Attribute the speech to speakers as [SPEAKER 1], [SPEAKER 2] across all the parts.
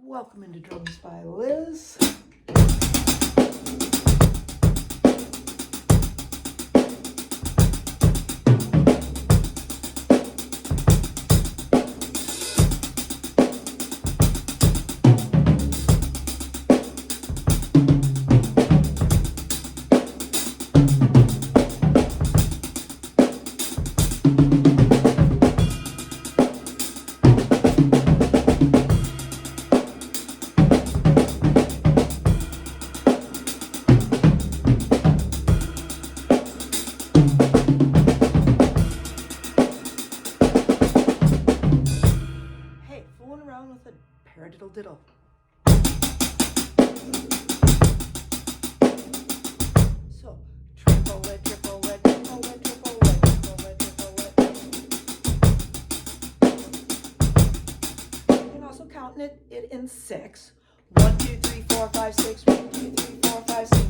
[SPEAKER 1] Welcome into Drums by Liz. With a paradiddle-diddle. So triplet, triplet, triplet, triplet, triplet, triplet. You can also count it in 6. 1, 2, 3, 4, 5, 6. 1, 2, 3, 4, 5, 6. 1, 2, 3, 4, 5, 6.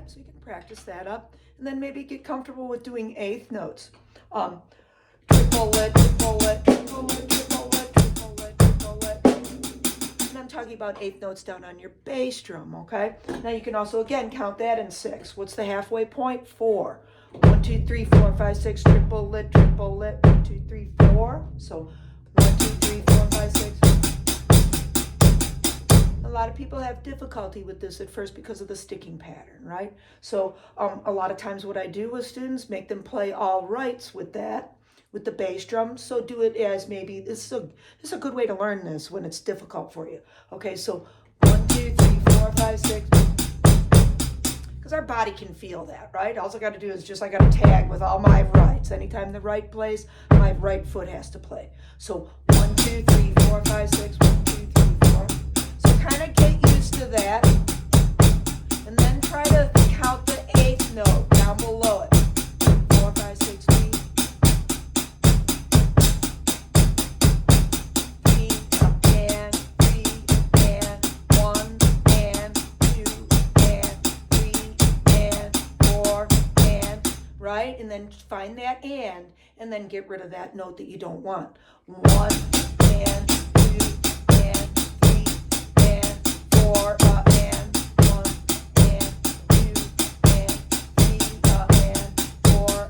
[SPEAKER 1] So you can practice that up, and then maybe get comfortable with doing 8th notes. Triplet, triplet, triplet, triplet, triplet, triplet. And I'm talking about 8th notes down on your bass drum, okay? Now you can also, again, count that in 6. What's the halfway point? 4. 1, 2, 3, 4, 5, 6, triplet, triplet, 1, 2, 3, 4. So 1, 2, 3, 4, 5, 6. A lot of people have difficulty with this at first because of the sticking pattern, right? So a lot of times what I do with students, make them play all rights with that, with the bass drum. So do it as maybe, this is a good way to learn this when it's difficult for you. Okay, so 1, 2, 3, 4, 5, 6. Because our body can feel that, right? All I got to do is just, I got to tag with all my rights. Anytime the right plays, my right foot has to play. So 1, 2, 3, 4, 5, 6, 1, 2, 3, 4. Kind of get used to that, and then try to count the 8th note down below it. 4, 5, 6, 3. 3 and 3 and 1 and 2 and 3 and 4 and, right? And then find that and then get rid of that note that you don't want. 1 and 2 and 3 and 4 and 1 and 2 and 3 and 4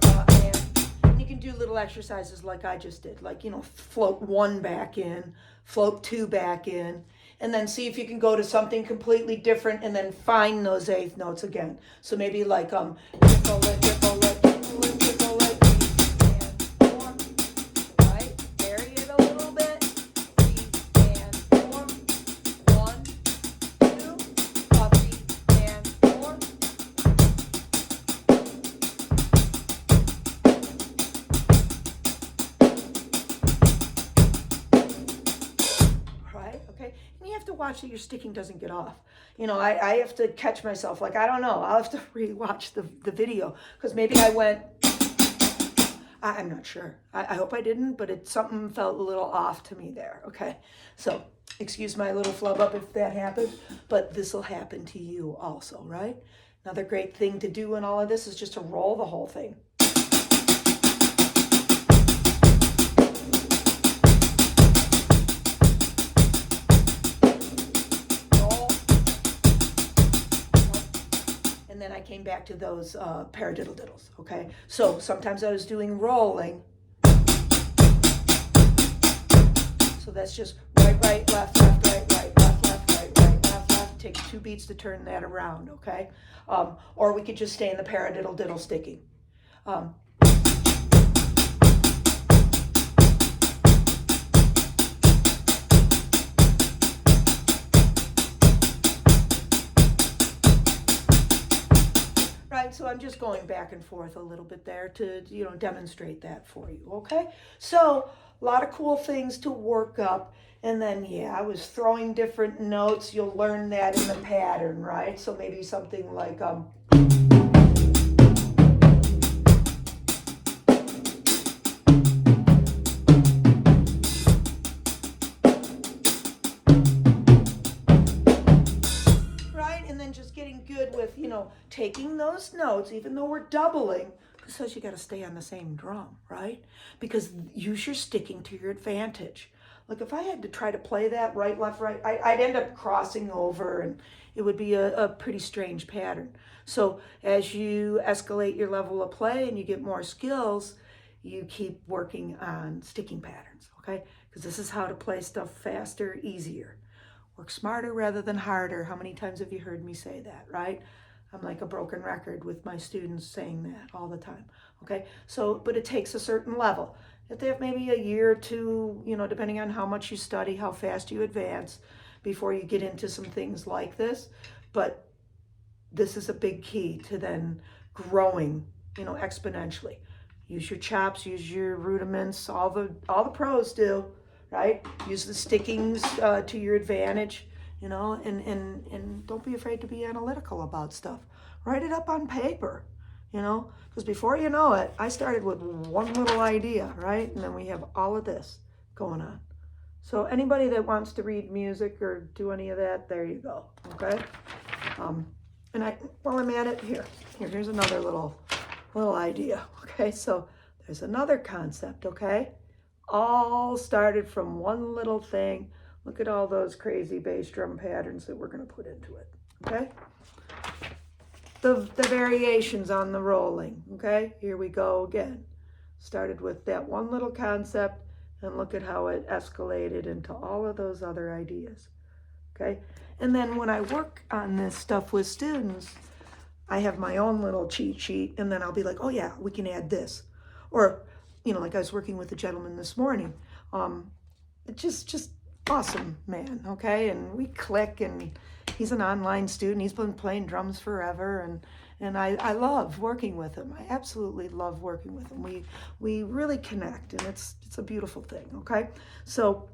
[SPEAKER 1] and you can do little exercises like I just did, like, you know, float 1 back in, float 2 back in, and then see if you can go to something completely different and then find those 8th notes again. So maybe like triplet, triplet, triplet, triplet, triplet, and 4, right? Vary it a little bit. 3 and 4, 1, 2, 3 and 4. Right, okay. And you have to watch that your sticking doesn't get off. You know, I have to catch myself, like, I don't know, I'll have to re-watch the video, because maybe I went, I'm not sure. I hope I didn't, but something felt a little off to me there, okay? So, excuse my little flub up if that happened, but this will happen to you also, right? Another great thing to do in all of this is just to roll the whole thing. And then I came back to those paradiddle-diddles, okay? So sometimes I was doing rolling. So that's just right, right, left, left, right, right, left, left, right, right, left, left. Take 2 beats to turn that around, okay? Or we could just stay in the paradiddle-diddle sticking. So I'm just going back and forth a little bit there to, you know, demonstrate that for you, okay? So a lot of cool things to work up. And then, yeah, I was throwing different notes. You'll learn that in the pattern, right? So maybe something like, right? And then just getting good with, you know, taking those notes, even though we're doubling, who says you got to stay on the same drum, right? Because use your sticking to your advantage. Like if I had to try to play that right, left, right, I'd end up crossing over, and it would be a pretty strange pattern. So as you escalate your level of play and you get more skills, you keep working on sticking patterns, okay? Because this is how to play stuff faster, easier. Work smarter rather than harder. How many times have you heard me say that, right? I'm like a broken record with my students saying that all the time, okay? So, but it takes a certain level. If they have maybe a year or two, you know, depending on how much you study, how fast you advance, before you get into some things like this. But this is a big key to then growing, you know, exponentially. Use your chops, use your rudiments, all the pros do, right? Use the stickings to your advantage, you know, and don't be afraid to be analytical about stuff. Write it up on paper, you know, because before you know it, I started with one little idea, right? And then we have all of this going on. So anybody that wants to read music or do any of that, there you go, okay? And while I'm at it, here's another little idea, okay? So there's another concept, okay? All started from one little thing. Look at all those crazy bass drum patterns that we're going to put into it, okay? The variations on the rolling, okay? Here we go again. Started with that one little concept, and look at how it escalated into all of those other ideas, okay? And then when I work on this stuff with students, I have my own little cheat sheet, and then I'll be like, oh yeah, we can add this. Or, you know, like I was working with a gentleman this morning. Just awesome man, okay? And we click, and he's an online student. He's been playing drums forever, and I love working with him. I absolutely love working with him. We really connect, and it's a beautiful thing, okay? So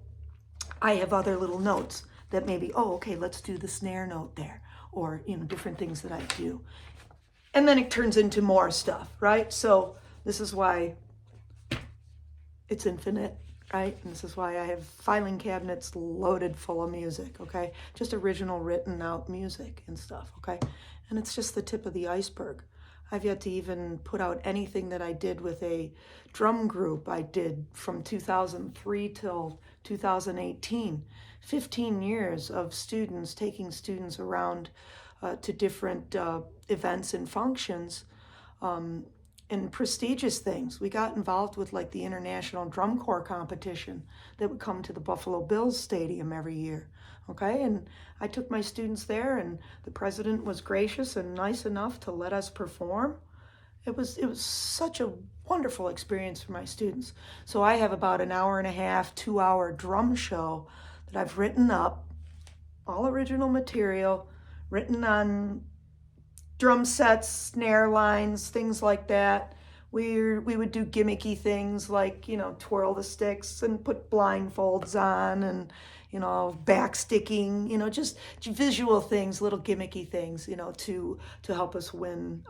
[SPEAKER 1] I have other little notes that maybe, oh, okay, let's do the snare note there, or, you know, different things that I do. And then it turns into more stuff, right? So this is why it's infinite, right? And this is why I have filing cabinets loaded full of music, okay? Just original written out music and stuff, okay? And it's just the tip of the iceberg. I've yet to even put out anything that I did with a drum group I did from 2003 till 2018. 15 years of students, taking students around to different events and functions and prestigious things. We got involved with like the International Drum Corps competition that would come to the Buffalo Bills Stadium every year, okay? And I took my students there, and the president was gracious and nice enough to let us perform. It was such a wonderful experience for my students. So I have about an hour and a half, 2-hour drum show that I've written up, all original material, written on drum sets, snare lines, things like that. We would do gimmicky things like, you know, twirl the sticks and put blindfolds on, and, you know, back sticking, you know, just visual things, little gimmicky things, you know, to help us win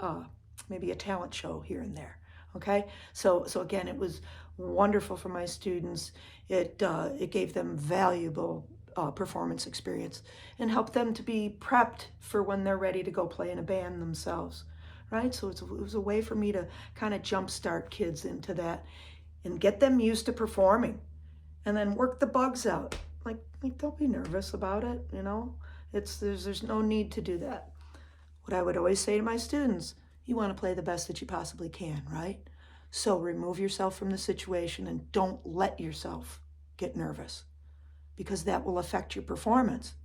[SPEAKER 1] maybe a talent show here and there. Okay, so again, it was wonderful for my students. It gave them valuable performance experience and helped them to be prepped for when they're ready to go play in a band themselves, right? So it was a way for me to kind of jumpstart kids into that and get them used to performing, and then work the bugs out. Like don't be nervous about it, you know. There's no need to do that. What I would always say to my students: you want to play the best that you possibly can, right? So remove yourself from the situation and don't let yourself get nervous, because that will affect your performance.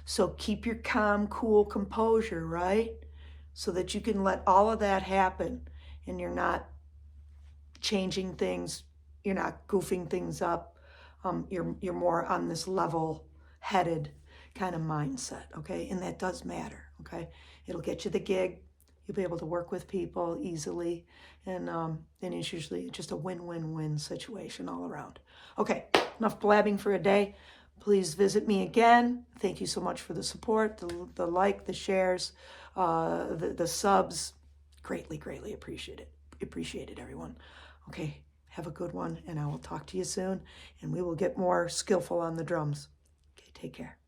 [SPEAKER 1] So keep your calm, cool composure, right? So that you can let all of that happen, and you're not changing things, you're not goofing things up. You're more on this level-headed kind of mindset, okay? And that does matter, okay? It'll get you the gig. You'll be able to work with people easily, and it's usually just a win-win-win situation all around. Okay, enough blabbing for a day. Please visit me again. Thank you so much for the support, the like, the shares, the subs. Greatly appreciate it. Appreciate it, everyone. Okay, have a good one, and I will talk to you soon, and we will get more skillful on the drums. Okay, take care.